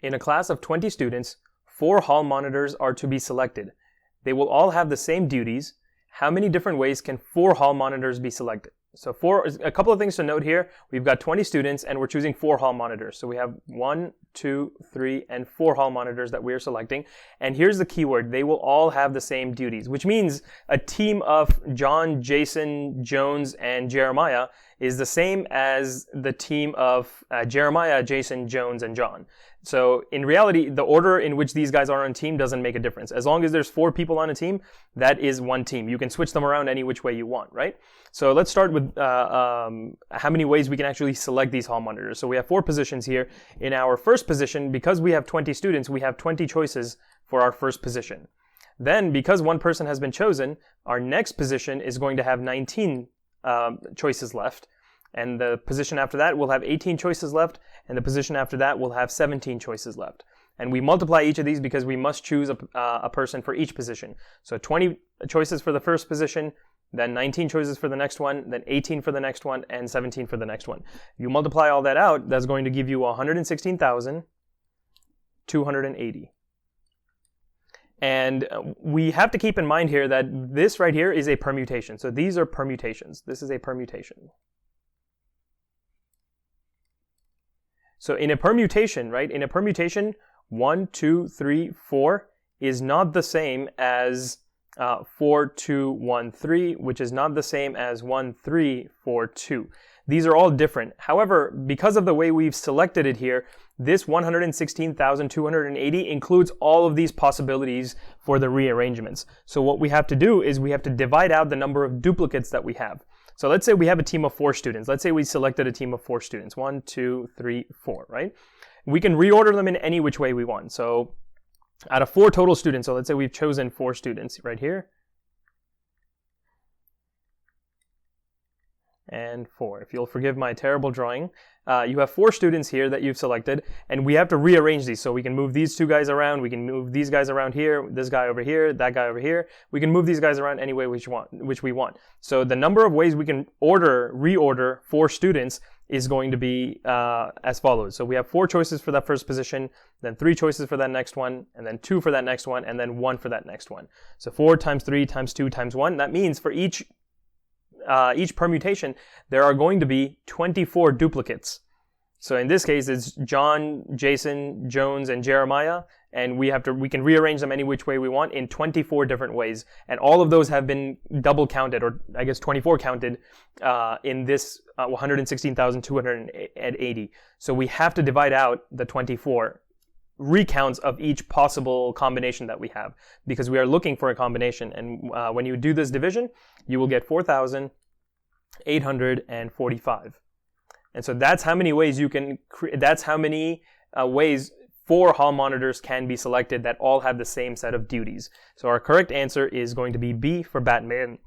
In a class of 20 students, 4 hall monitors are to be selected. They will all have the same duties. How many different ways can 4 hall monitors be selected? So a couple of things to note here. We've got 20 students and we're choosing 4 hall monitors. So we have 1, 2, 3, and 4 hall monitors that we are selecting. And here's the keyword. They will all have the same duties, which means a team of John, Jason, Jones, and Jeremiah is the same as the team of Jeremiah, Jason, Jones, and John. So in reality, the order in which these guys are on a team doesn't make a difference. As long as there's 4 people on a team, that is one team. You can switch them around any which way you want, right? So let's start with how many ways we can actually select these hall monitors. So we have 4 positions here. In our first position, because we have 20 students, we have 20 choices for our first position. Then, because one person has been chosen, our next position is going to have 19 choices left. And the position after that will have 18 choices left, and the position after that will have 17 choices left. And we multiply each of these because we must choose a person for each position. So 20 choices for the first position, then 19 choices for the next one, then 18 for the next one, and 17 for the next one. You multiply all that out, that's going to give you 116,280. And we have to keep in mind here that this right here is a permutation. So these are permutations. This is a permutation. So in a permutation, right? In a permutation, 1, 2, 3, 4 is not the same as 4, 2, 1, 3, which is not the same as 1, 3, 4, 2. These are all different. However, because of the way we've selected it here, this 116,280 includes all of these possibilities for the rearrangements. So what we have to do is we have to divide out the number of duplicates that we have. So let's say we have a team of 4 students. Let's say we selected a team of 4 students. 1, 2, 3, 4, right? We can reorder them in any which way we want. So out of 4 total students, so let's say we've chosen 4 students right here. And 4. If you'll forgive my terrible drawing, you have 4 students here that you've selected, and we have to rearrange these. So we can move these 2 guys around, we can move these guys around here, this guy over here, that guy over here. We can move these guys around any way which we want. So the number of ways we can reorder 4 students is going to be as follows. So we have 4 choices for that first position, then 3 choices for that next one, and then 2 for that next one, and then 1 for that next one. So 4 times 3 times 2 times 1. That means for each permutation, there are going to be 24 duplicates. So in this case, it's John, Jason, Jones, and Jeremiah, and we can rearrange them any which way we want in 24 different ways. And all of those have been double counted, or I guess 24 counted, in this 116,280. So we have to divide out the 24 recounts of each possible combination that we have, because we are looking for a combination. And when you do this division, you will get 4,845. And so that's how many ways ways 4 hall monitors can be selected that all have the same set of duties. So our correct answer is going to be B for Batman.